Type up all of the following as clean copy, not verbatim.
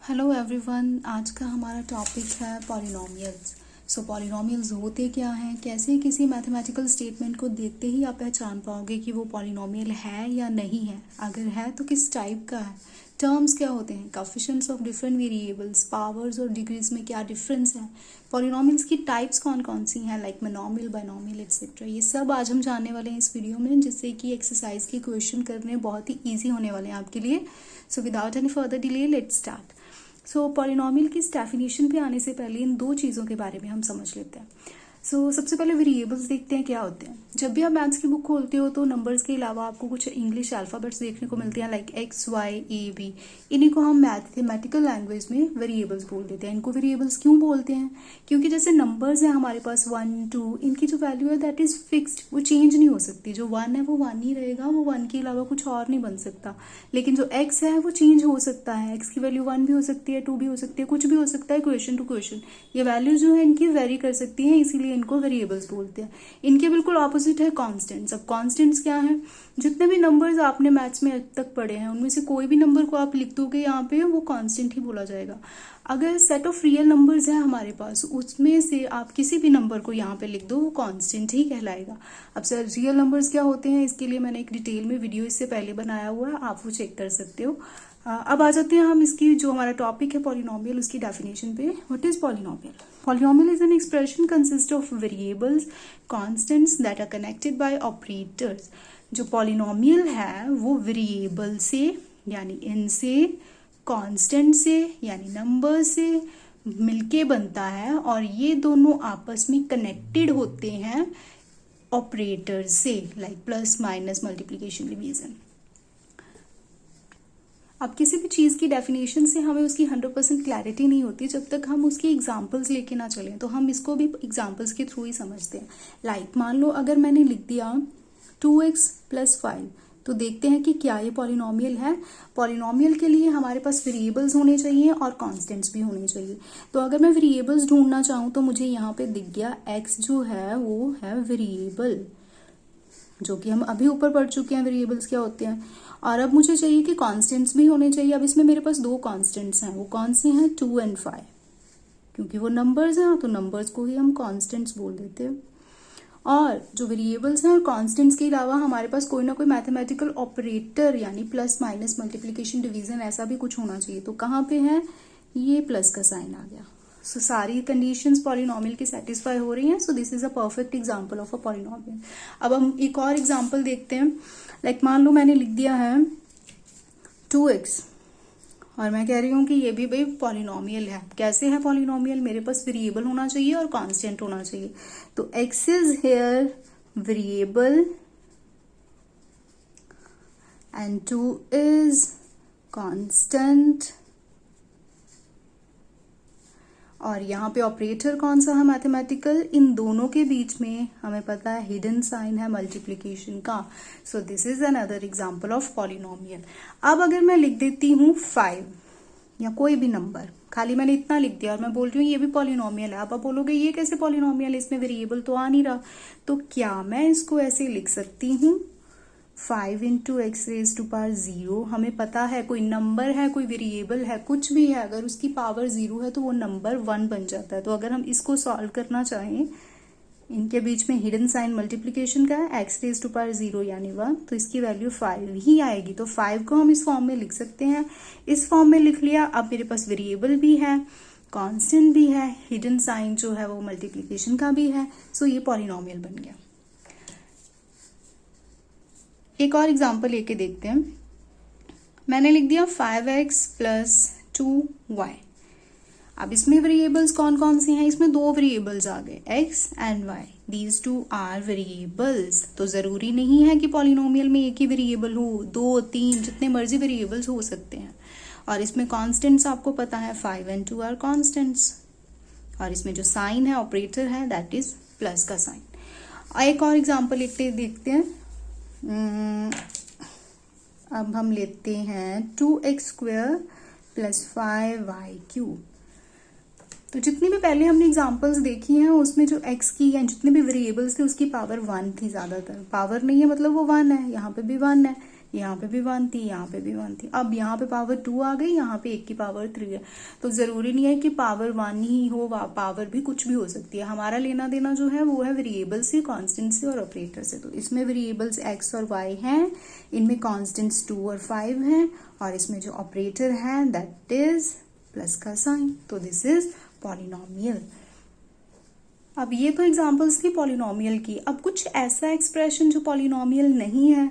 Hello everyone, आज का हमारा टॉपिक है पॉलिनोमियल्स। पॉलिनोमियल्स होते क्या हैं, कैसे किसी मैथमेटिकल स्टेटमेंट को देखते ही आप पहचान पाओगे कि वो पॉलिनोमियल है या नहीं है, अगर है तो किस टाइप का है, टर्म्स क्या होते हैं, coefficients of different variables, powers और डिग्रीज में क्या डिफरेंस है, पॉलिनोमियल्स की टाइप्स कौन कौन सी हैं लाइक मोनोमियल, बाइनोमियल एक्सेट्रा। ये सब आज हम जानने वाले हैं इस वीडियो में, जिससे कि एक्सरसाइज के क्वेश्चन करने बहुत ही ईजी होने वाले हैं आपके लिए। So without any further delay let's start. Polynomial की डेफिनेशन पे आने से पहले इन दो चीज़ों के बारे में हम समझ लेते हैं। सबसे पहले वेरिएबल्स देखते हैं क्या होते हैं। जब भी आप मैथ्स की बुक खोलते हो तो नंबर्स के अलावा आपको कुछ इंग्लिश अल्फ़ाबेट्स देखने को मिलते हैं like X Y A B. इन्हीं को हम मैथमेटिकल लैंग्वेज में वेरिएबल्स बोल देते हैं। इनको वेरिएबल्स क्यों बोलते हैं? क्योंकि जैसे नंबर्स हैं हमारे पास 1 2, इनकी जो वैल्यू है दैट इज़ फिक्स्ड, वो चेंज नहीं हो सकती। जो 1 है वो 1 ही रहेगा, वो 1 के अलावा कुछ और नहीं बन सकता। लेकिन जो एक्स है वो चेंज हो सकता है, एक्स की वैल्यू 1 भी हो सकती है, 2 भी हो सकती है, कुछ भी हो सकता है, क्वेश्चन टू क्वेश्चन ये वैल्यू जो है इनकी वेरी कर सकती है, इसीलिए इनको वेरिएबल्स बोलते हैं। इनके बिल्कुल ऑपोजिट है कॉन्स्टेंट्स। अब कॉन्स्टेंट्स क्या है? जितने भी नंबर्स आपने मैथ्स में अब तक पढ़े हैं उनमें से कोई भी नंबर को आप लिख दोगे यहाँ पे, वो कांस्टेंट ही बोला जाएगा। अगर सेट ऑफ रियल नंबर्स है हमारे पास, उसमें से आप किसी भी नंबर को यहाँ पे लिख दो, वो कांस्टेंट ही कहलाएगा। अब सर रियल नंबर्स क्या होते हैं, इसके लिए मैंने एक डिटेल में वीडियो इससे पहले बनाया हुआ है, आप वो चेक कर सकते हो। अब आ जाते हैं हम इसकी जो हमारा टॉपिक है पॉलिनोमियल, उसकी डेफिनेशन पे। What is polynomial? Polynomial is an expression consist of variables constants that are connected by operators. जो पॉलिनोमियल है वो वेरिएबल से यानी इनसे, कांस्टेंट से यानी नंबर से मिलके बनता है, और ये दोनों आपस में कनेक्टेड होते हैं ऑपरेटर से, like plus minus multiplication division. अब किसी भी चीज़ की डेफिनेशन से हमें उसकी 100% क्लैरिटी नहीं होती जब तक हम उसकी एग्जांपल्स लेके ना चलें, तो हम इसको भी एग्जांपल्स के थ्रू ही समझते हैं। लाइक मान लो अगर मैंने लिख दिया 2x + 5, तो देखते हैं कि क्या ये पॉलिनोमियल है। पॉलिनोमियल के लिए हमारे पास वेरिएबल्स होने चाहिए और कांस्टेंट्स भी होने चाहिए। तो अगर मैं वेरिएबल्स ढूंढना चाहूँ तो मुझे यहाँ पे दिख गया x जो है वो है वेरिएबल, जो कि हम अभी ऊपर पढ़ चुके हैं वेरिएबल्स क्या होते हैं। और अब मुझे चाहिए कि कांस्टेंट्स भी होने चाहिए। अब इसमें मेरे पास दो कांस्टेंट्स हैं, वो कौन से हैं? 2 और 5, क्योंकि वो नंबर्स हैं तो नंबर्स को ही हम कांस्टेंट्स बोल देते हैं। और जो वेरिएबल्स हैं और कांस्टेंट्स के अलावा हमारे पास कोई ना कोई मैथमेटिकल ऑपरेटर यानी प्लस माइनस मल्टीप्लिकेशन डिवीजन ऐसा भी कुछ होना चाहिए। तो कहाँ पे है? ये प्लस का साइन आ गया। सारी कंडीशंस पॉलिनोमियल की सेटिस्फाई हो रही हैं। So this is a perfect example of a polynomial. अब हम एक और एग्जांपल देखते हैं। लाइक मान लो मैंने लिख दिया है 2x और मैं कह रही हूँ कि ये भी भाई पॉलिनोमियल है। कैसे है पॉलिनोमियल? मेरे पास वेरिएबल होना चाहिए और कांस्टेंट होना चाहिए। तो x is here variable and 2 is constant, और यहाँ पे ऑपरेटर कौन सा है? मैथमेटिकल। इन दोनों के बीच में हमें पता है हिडन साइन है मल्टीप्लिकेशन का। So this is another example of polynomial. अब अगर मैं लिख देती हूँ 5 या कोई भी नंबर, खाली मैंने इतना लिख दिया और मैं बोल रही हूँ ये भी पॉलिनोमियल है। अब आप बोलोगे ये कैसे पॉलिनोमियल है, इसमें वेरिएबल तो आ नहीं रहा। तो क्या मैं इसको ऐसे लिख सकती हूँ 5 × x⁻0। हमें पता है कोई नंबर है, कोई वेरिएबल है, कुछ भी है, अगर उसकी पावर 0 है तो वो नंबर 1 बन जाता है। तो अगर हम इसको सॉल्व करना चाहें, इनके बीच में हिडन साइन मल्टीप्लिकेशन का है, x⁻0 यानी 1, तो इसकी वैल्यू 5 ही आएगी। तो 5 को हम इस फॉर्म में लिख सकते हैं। इस फॉर्म में लिख लिया। अब मेरे पास वेरिएबल भी है, कांस्टेंट भी है, हिडन साइन जो है वो मल्टीप्लिकेशन का भी है। सो ये पॉलिनोमियल बन गया। एक और एग्जांपल लेके देखते हैं। मैंने लिख दिया 5x + 2y। अब इसमें वेरिएबल्स कौन कौन सी हैं? इसमें दो वेरिएबल्स आ गए, x and y। These two are variables. तो जरूरी नहीं है कि पॉलिनोमियल में एक ही वेरिएबल हो, 2 3 जितने मर्जी वेरिएबल्स हो सकते हैं। और इसमें कॉन्स्टेंट्स आपको पता है 5 और 2 आर कॉन्स्टेंट्स। और इसमें जो साइन है ऑपरेटर है दैट इज प्लस का साइन। एक और एग्जाम्पल देखते हैं। अब हम लेते हैं 2x² + 5y³। तो जितनी भी पहले हमने एग्जांपल्स देखी हैं उसमें जो x की या जितने भी वेरिएबल्स थे उसकी पावर 1 थी। ज़्यादातर पावर नहीं है मतलब वो 1 है, यहाँ पे भी 1 है, यहाँ पे भी 1 थी, यहाँ पे भी 1 थी। अब यहाँ पे पावर 2 आ गई, यहाँ पे 1 की पावर 3 है। तो जरूरी नहीं है कि पावर 1 ही हो, पावर भी कुछ भी हो सकती है। हमारा लेना देना जो है वो है वेरिएबल से, कांस्टेंट से और ऑपरेटर से। तो इसमें वेरिएबल्स x और y हैं, इनमें कांस्टेंट्स 2 और 5 हैं, और इसमें जो ऑपरेटर है दैट इज प्लस का साइन। तो दिस इज पॉलिनोमियल। अब ये तो एग्जांपल्स थी पॉलिनोमियल की। अब कुछ ऐसा एक्सप्रेशन जो पॉलिनोमियल नहीं है,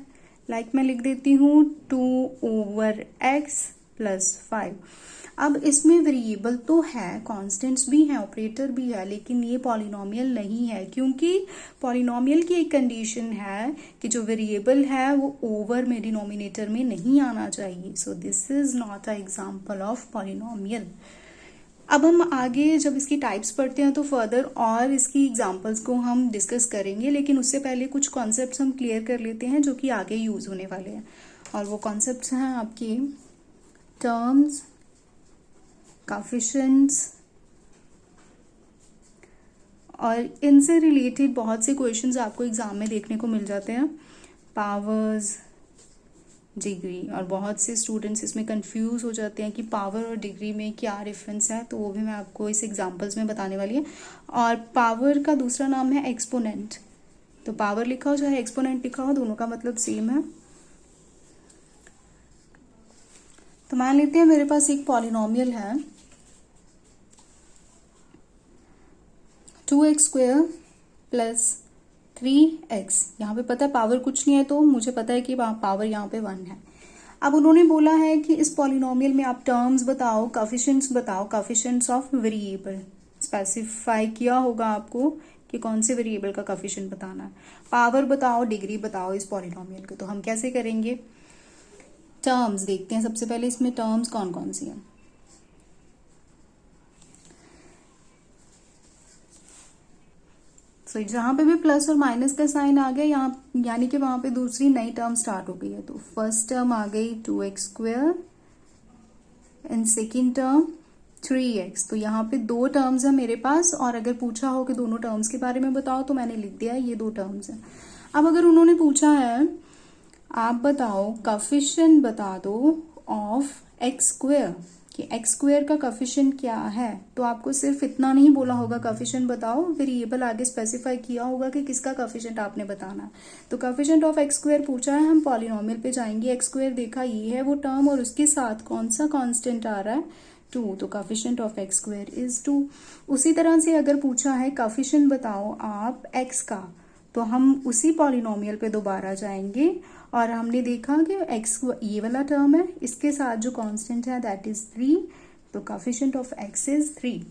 लाइक मैं लिख देती हूँ 2/x + 5। अब इसमें वेरिएबल तो है, कांस्टेंट्स भी हैं, ऑपरेटर भी है, लेकिन ये पॉलिनोमियल नहीं है, क्योंकि पॉलिनोमियल की एक कंडीशन है कि जो वेरिएबल है वो ओवर में, डिनोमिनेटर में नहीं आना चाहिए। So this is not a example of polynomial. अब हम आगे जब इसकी टाइप्स पढ़ते हैं तो फर्दर और इसकी एग्जांपल्स को हम डिस्कस करेंगे, लेकिन उससे पहले कुछ कॉन्सेप्ट्स हम क्लियर कर लेते हैं जो कि आगे यूज होने वाले हैं। और वो कॉन्सेप्ट्स हैं आपके टर्म्स, कोएफिशिएंट्स, और इनसे रिलेटेड बहुत से क्वेश्चंस आपको एग्जाम में देखने को मिल जाते हैं। पावर्स, डिग्री, और बहुत से स्टूडेंट्स इसमें कंफ्यूज हो जाते हैं कि पावर और डिग्री में क्या डिफरेंस है, तो वो भी मैं आपको इस एग्जांपल्स में बताने वाली है। और पावर का दूसरा नाम है एक्सपोनेंट। तो पावर लिखा हो चाहे एक्सपोनेंट लिखा हो, दोनों का मतलब सेम है। तो मान लेते हैं मेरे पास एक पॉलिनोमियल है 2x² + 3x। यहाँ पे पता है पावर कुछ नहीं है, तो मुझे पता है कि पावर यहाँ पे 1 है। अब उन्होंने बोला है कि इस पॉलिनोमियल में आप टर्म्स बताओ, कोएफिशिएंट्स बताओ, कोएफिशिएंट्स ऑफ वेरिएबल स्पेसिफाई किया होगा आपको कि कौन से वेरिएबल का कोएफिशिएंट बताना है। पावर बताओ, डिग्री बताओ इस पॉलिनोमियल के। तो हम कैसे करेंगे, टर्म्स देखते हैं सबसे पहले। इसमें टर्म्स कौन कौन सी हैं। तो जहां पे भी प्लस और माइनस का साइन आ गया, यहाँ यानी कि वहां पे दूसरी नई टर्म स्टार्ट हो गई है। तो फर्स्ट टर्म आ गई 2x² and second term 3x। तो यहाँ पे 2 टर्म्स है मेरे पास, और अगर पूछा हो कि दोनों टर्म्स के बारे में बताओ तो मैंने लिख दिया ये 2 टर्म्स हैं। अब अगर उन्होंने पूछा है आप बताओ कोएफिशिएंट बता दो ऑफ x² कि x² का कोएफिशिएंट क्या है, तो आपको सिर्फ इतना नहीं बोला होगा कोएफिशिएंट बताओ, वेरिएबल आगे स्पेसिफाई किया होगा कि किसका कोएफिशिएंट आपने बताना। तो कोएफिशिएंट ऑफ x² पूछा है, हम पॉलिनोमियल पे जाएंगे। x² देखा ये है वो टर्म, और उसके साथ कौन सा कांस्टेंट आ रहा है 2, तो कोएफिशिएंट ऑफ x² इज 2। उसी तरह से अगर पूछा है कोएफिशिएंट बताओ आप x का, तो हम उसी पॉलिनोमियल पे दोबारा जाएंगे, और हमने देखा कि x ये वाला टर्म है, इसके साथ जो कांस्टेंट है दैट इज 3, तो कोएफिशिएंट ऑफ x इज 3।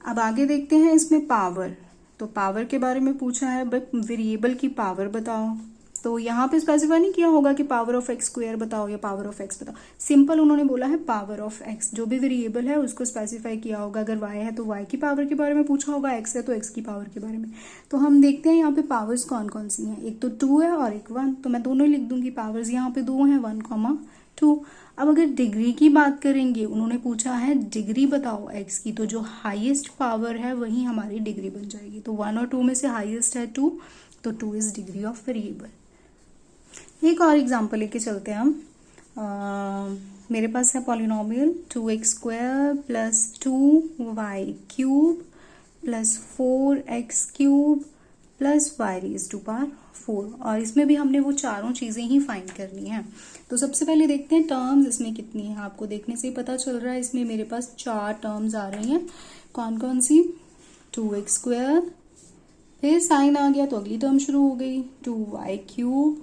अब आगे देखते हैं इसमें पावर। तो पावर के बारे में पूछा है, वेरिएबल की पावर बताओ। तो यहाँ पे स्पेसिफाई नहीं किया होगा कि पावर ऑफ x² बताओ या पावर ऑफ x बताओ, सिंपल उन्होंने बोला है पावर ऑफ x। जो भी वेरिएबल है उसको स्पेसिफाई किया होगा। अगर y है तो y की पावर के बारे में पूछा होगा, x है तो x की पावर के बारे में। तो हम देखते हैं यहाँ पे पावर्स कौन कौन सी हैं। एक तो 2 है और एक 1, तो मैं दोनों लिख दूंगी। पावर्स यहाँ पे 2 हैं, 1, 2। अब अगर डिग्री की बात करेंगे, उन्होंने पूछा है डिग्री बताओ x की, तो जो हाईएस्ट पावर है वही हमारी डिग्री बन जाएगी। तो 1 और 2 में से हाईएस्ट है 2, तो 2 इज डिग्री ऑफ वेरिएबल। एक और एग्जांपल लेके चलते हैं हम। मेरे पास है polynomial 2x² + 2y³ + 4x³ + y⁴, और इसमें भी हमने वो चारों चीजें ही फाइंड करनी है। तो सबसे पहले देखते हैं टर्म्स इसमें कितनी है। आपको देखने से ही पता चल रहा है इसमें मेरे पास 4 टर्म्स आ रही हैं। कौन कौन सी, 2x², फिर साइन आ गया तो अगली टर्म शुरू हो गई 2y³,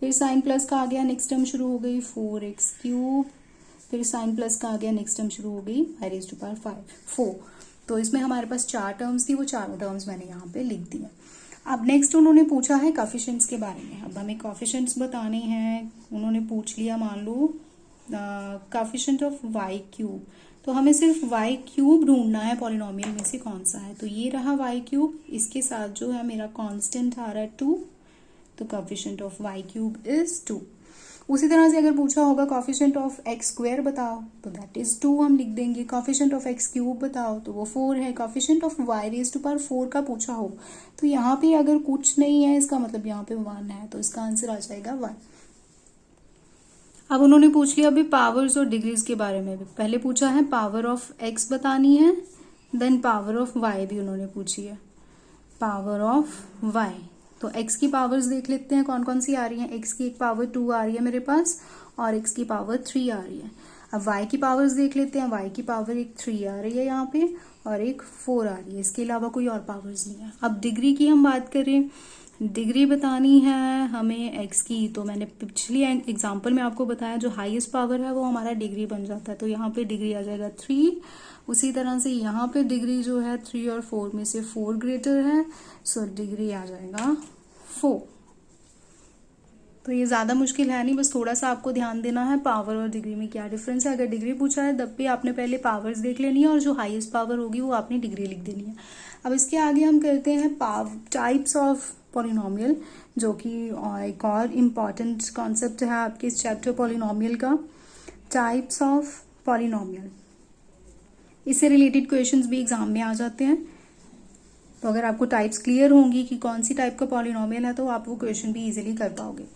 फिर साइन प्लस का आ गया, नेक्स्ट टर्म शुरू हो गई 4x³, फिर साइन प्लस का आ गया, नेक्स्ट टर्म शुरू हो गई y⁴। तो इसमें हमारे पास 4 टर्म्स थी, वो चारों टर्म्स मैंने यहाँ पे लिख दिया। अब नेक्स्ट उन्होंने पूछा है कोएफिशिएंट्स के बारे में। अब हमें कोएफिशिएंट्स बताने हैं। उन्होंने पूछ लिया मान लो कोएफिशिएंट ऑफ y³, तो हमें सिर्फ y³ ढूंढना है पॉलिनोमियल में से कौन सा है। तो ये रहा y³, इसके साथ जो है मेरा कांस्टेंट आ रहा है 2, तो कोएफिशिएंट ऑफ y³ इज 2। उसी तरह से अगर पूछा होगा कोएफिशिएंट ऑफ x² बताओ, तो दैट इज 2 हम लिख देंगे। कोएफिशिएंट ऑफ x³ बताओ, तो वो 4 है। कोएफिशिएंट ऑफ y⁴ का पूछा हो, तो यहाँ पे अगर कुछ नहीं है इसका मतलब यहाँ पे 1 है, तो इसका आंसर आ जाएगा 1। अब उन्होंने पूछ लिया अभी पावर्स और डिग्रीज के बारे में भी। पहले पूछा है पावर ऑफ एक्स बतानी है, देन पावर ऑफ वाई भी उन्होंने पूछी है, पावर ऑफ वाई। तो एक्स की पावर्स देख लेते हैं कौन कौन सी आ रही हैं। एक्स की एक पावर 2 आ रही है मेरे पास और एक्स की पावर 3 आ रही है। अब वाई की पावर्स देख लेते हैं। वाई की पावर एक 3 आ रही है यहाँ पे और एक 4 आ रही है, इसके अलावा कोई और पावर्स नहीं है। अब डिग्री की हम बात करें, डिग्री बतानी है हमें एक्स की, तो मैंने पिछली एग्जांपल में आपको बताया जो हाईएस्ट पावर है वो हमारा डिग्री बन जाता है, तो यहाँ पे डिग्री आ जाएगा 3। उसी तरह से यहाँ पे डिग्री जो है 3 और 4 में से 4 ग्रेटर है, सो डिग्री आ जाएगा 4। तो ये ज़्यादा मुश्किल है नहीं, बस थोड़ा सा आपको ध्यान देना है पावर और डिग्री में क्या डिफरेंस है। अगर डिग्री पूछा है तब भी आपने पहले पावर्स देख लेनी है और जो हाईएस्ट पावर होगी वो आपने डिग्री लिख देनी है। अब इसके आगे हम करते हैं टाइप्स ऑफ पॉलिनोमियल, जो कि एक और इम्पॉर्टेंट कॉन्सेप्ट है आपके इस चैप्टर पॉलिनोमियल का, टाइप्स ऑफ पॉलिनोमियल। इससे रिलेटेड क्वेश्चंस भी एग्जाम में आ जाते हैं, तो अगर आपको टाइप्स क्लियर होंगी कि कौन सी टाइप का पॉलिनोमियल है तो आप वो क्वेश्चन भी इजीली कर पाओगे।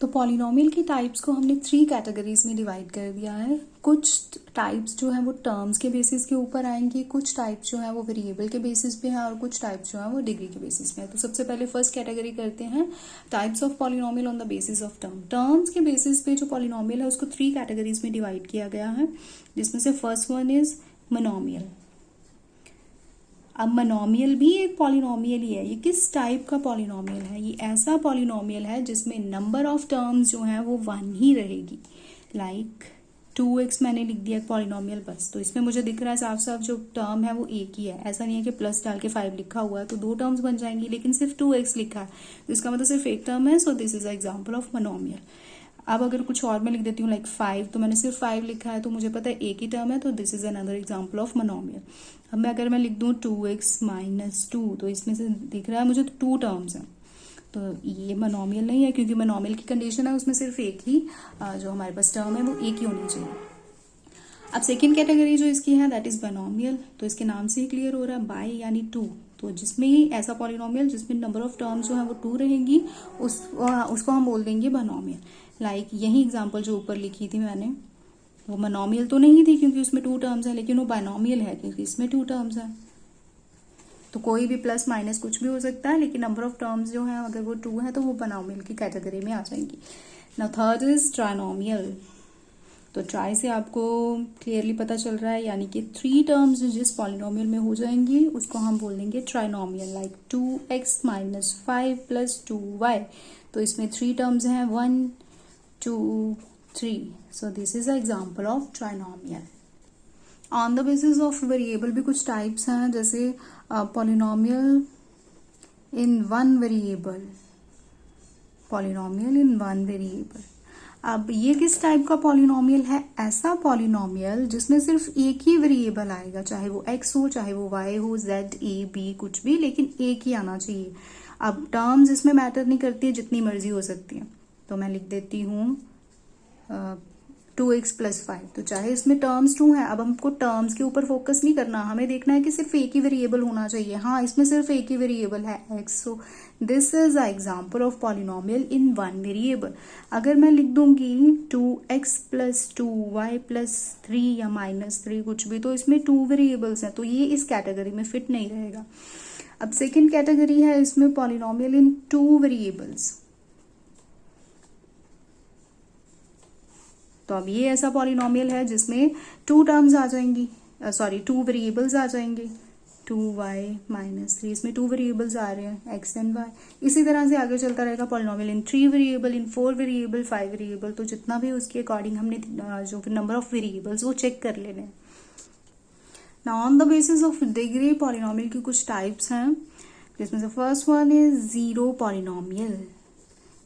तो पॉलिनोमियल की टाइप्स को हमने 3 कैटेगरीज में डिवाइड कर दिया है। कुछ टाइप्स जो है वो टर्म्स के बेसिस के ऊपर आएंगी, कुछ टाइप्स जो है वो वेरिएबल के बेसिस पे है और कुछ टाइप्स जो है वो डिग्री के बेसिस पे है। तो सबसे पहले फर्स्ट कैटेगरी करते हैं types of polynomial on the basis of term. Terms के बेसिस पे जो पॉलिनोमियल है उसको 3 कैटेगरीज में डिवाइड किया गया है, जिसमें से फर्स्ट वन इज मोनोमियल। अब मोनोमियल भी एक पॉलिनोमियल ही है। ये किस टाइप का पॉलिनोमियल है? ये ऐसा पॉलिनोमियल है जिसमें नंबर ऑफ टर्म्स जो है वो 1 ही रहेगी। लाइक 2x मैंने लिख दिया पॉलिनोमियल बस, तो इसमें मुझे दिख रहा है साफ साफ जो टर्म है वो एक ही है। ऐसा नहीं है कि प्लस डाल के 5 लिखा हुआ है तो 2 टर्म्स बन जाएंगी, लेकिन सिर्फ 2x लिखा है तो इसका मतलब सिर्फ एक टर्म है। So this is example of monomial. अब अगर कुछ और मैं लिख देती हूँ लाइक 5, तो मैंने सिर्फ 5 लिखा है तो मुझे पता है एक ही टर्म है, तो this is another example of monomial. अब अगर मैं लिख दूँ 2x - 2, तो इसमें से दिख रहा है मुझे 2 टर्म्स हैं, तो ये मोनोमियल नहीं है, क्योंकि मोनोमियल की कंडीशन है उसमें सिर्फ एक ही जो हमारे पास टर्म है वो एक ही होनी चाहिए। अब सेकेंड कैटेगरी जो इसकी है दैट इज बाइनोमियल। तो इसके नाम से ही क्लियर हो रहा है, बाय यानी 2, तो जिसमें ही ऐसा पॉलिनोमियल जिसमें नंबर ऑफ टर्म्स जो है वो 2 रहेंगी उसको हम बोल देंगे बाइनोमियल। लाइक यही एग्जांपल जो ऊपर लिखी थी मैंने, वो मोनोमियल तो नहीं थी क्योंकि उसमें 2 टर्म्स है, लेकिन वो बाइनोमियल है क्योंकि इसमें 2 टर्म्स है। तो कोई भी प्लस माइनस कुछ भी हो सकता है, लेकिन नंबर ऑफ टर्म्स जो है अगर वो 2 है तो वो बाइनोमियल की कैटेगरी में आ जाएंगी। Now third is trinomial. तो ट्राई से आपको क्लियरली पता चल रहा है, यानी कि 3 टर्म्स जिस पॉलिनोमियल में हो जाएंगी उसको हम बोल देंगे ट्राइनोमियल। लाइक 2x - 5 + 2y, तो इसमें 3 टर्म्स हैं 1 2 3। So this is example of trinomial. On the basis of variable भी कुछ टाइप्स हैं, जैसे पॉलिनोमियल इन 1 वेरिएबल, पॉलिनोमियल इन 1 वेरिएबल। अब ये किस टाइप का पॉलिनोमियल है? ऐसा पॉलिनोमियल जिसमें सिर्फ एक ही वेरिएबल आएगा, चाहे वो x हो, चाहे वो y हो, z a b कुछ भी, लेकिन एक ही आना चाहिए। अब टर्म्स इसमें मैटर नहीं करती है, जितनी मर्जी हो सकती है। तो मैं लिख देती हूँ 2x + 5, तो चाहे इसमें टर्म्स 2 है। अब हमको टर्म्स के ऊपर फोकस नहीं करना, हमें देखना है कि सिर्फ एक ही वेरिएबल होना चाहिए। हाँ, इसमें सिर्फ एक ही वेरिएबल है x, so this is a example of polynomial in 1 variable. अगर मैं लिख दूंगी 2x + 2y + 3 या -3 कुछ भी, तो इसमें 2 वेरिएबल्स हैं, तो ये इस कैटेगरी में फिट नहीं रहेगा। अब सेकेंड कैटेगरी है इसमें पॉलिनोमियल इन 2 वेरिएबल्स। तो अब ये ऐसा पॉलिनोमियल है जिसमें 2 टर्म्स आ जाएंगी, 2 वेरिएबल्स आ जाएंगे, 2y - 3, इसमें 2 वेरिएबल्स आ रहे हैं x एंड y। इसी तरह से आगे चलता रहेगा पॉलिनोमियल इन 3 वेरिएबल, इन 4 वेरिएबल, 5 वेरिएबल। तो जितना भी उसके अकॉर्डिंग हमने जो नंबर ऑफ वेरिएबल्स वो चेक कर लेने हैं। Now on the basis of degree polynomial की कुछ टाइप्स हैं, जिसमें से first one is zero polynomial.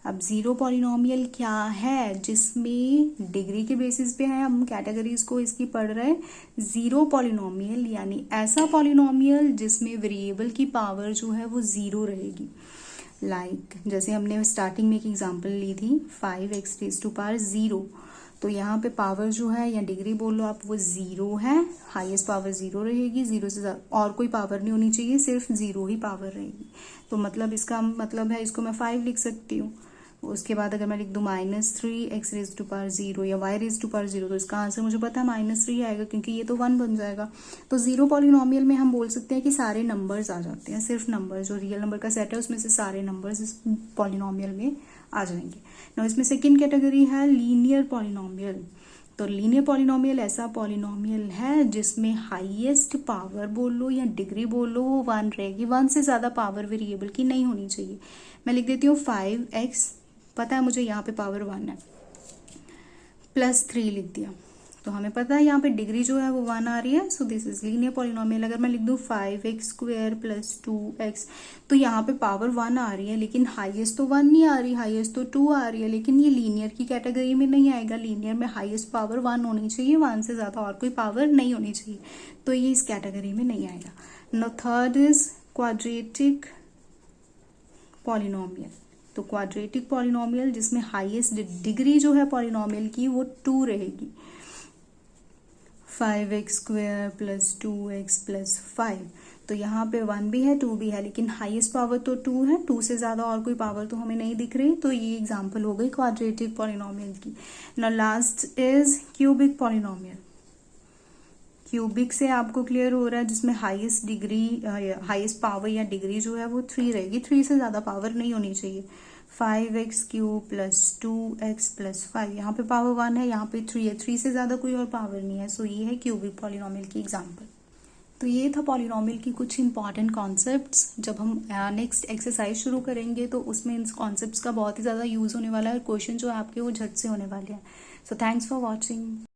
अब जीरो पॉलिनोमियल क्या है? जिसमें डिग्री के बेसिस पे है, हम कैटेगरीज को इसकी पढ़ रहे हैं। जीरो पॉलिनोमियल यानी ऐसा पॉलिनोमियल जिसमें वेरिएबल की पावर जो है वो 0 रहेगी। लाइक जैसे हमने स्टार्टिंग में एक एग्जांपल ली थी 5x⁻0, तो यहाँ पे पावर जो है या डिग्री बोल लो आप, वो 0 है, हाईएस्ट पावर 0 रहेगी। 0 से और कोई पावर नहीं होनी चाहिए, सिर्फ 0 ही पावर रहेगी। तो मतलब इसका मतलब है, इसको मैं 5 लिख सकती हूँ। उसके बाद अगर मैं लिख दूँ -3 x रेज टू पावर 0 या y रेज टू पावर 0, तो इसका आंसर मुझे पता है -3 आएगा, क्योंकि ये तो 1 बन जाएगा। तो जीरो पॉलिनोमियल में हम बोल सकते हैं कि सारे नंबर्स आ जाते हैं, सिर्फ नंबर जो रियल नंबर का सेट है उसमें से सारे नंबर्स इस पॉलिनोमियल में आ जाएंगे। ना इसमें सेकेंड कैटेगरी है लीनियर पॉलिनोमियल। तो लीनियर पॉलिनोमियल ऐसा पॉलिनोमियल है जिसमें हाईएस्ट पावर बोल लो या डिग्री बोल लो वो 1 रहेगी, 1 से ज़्यादा पावर वेरिएबल की नहीं होनी चाहिए। मैं लिख देती हूँ 5x, पता है मुझे यहाँ पे पावर 1 है, +3 लिख दिया, तो हमें पता है यहाँ पे डिग्री जो है वो 1 आ रही है। So this is linear polynomial. अगर मैं लिख दूँ 5x² + 2x, तो यहाँ पे पावर 1 आ रही है, लेकिन हाईएस्ट तो 1 नहीं आ रही, हाईएस्ट तो 2 आ रही है, लेकिन ये लीनियर की कैटेगरी में नहीं आएगा। लीनियर में हाईएस्ट पावर 1 होनी चाहिए, 1 से ज़्यादा और कोई पावर नहीं होनी चाहिए, तो ये इस कैटेगरी में नहीं आएगा। Now third is quadratic polynomial. तो क्वाड्रेटिक पॉलिनोमियल जिसमें हाईएस्ट डिग्री जो है पॉलिनोमियल की वो 2 रहेगी, 5x² + 2x + 5। तो यहाँ पे 1 भी है 2 भी है, लेकिन हाईएस्ट पावर तो 2 है, 2 से ज़्यादा और कोई पावर तो हमें नहीं दिख रही। तो ये एग्जांपल हो गई क्वाड्रेटिक पॉलिनोमियल की। Now last is cubic polynomial. Cubic से आपको क्लियर हो रहा है जिसमें हाईएस्ट डिग्री हाईएस्ट पावर या डिग्री जो है वो 3 रहेगी, 3 से ज़्यादा पावर नहीं होनी चाहिए। 5x³ + 2x + 5, यहाँ पे पावर 1 है, यहाँ पे 3 है, 3 से ज़्यादा कोई और पावर नहीं है। सो ये है क्यूबिक पॉलिनोमियल की एग्जांपल। तो ये था पॉलिनोमियल की कुछ इंपॉर्टेंट कॉन्सेप्ट्स। जब हम नेक्स्ट एक्सरसाइज शुरू करेंगे तो उसमें इन कॉन्सेप्ट्स का बहुत ही ज़्यादा यूज़ होने वाला है, और क्वेश्चन जो है आपके वो झट से होने वाले हैं। So thanks for watching.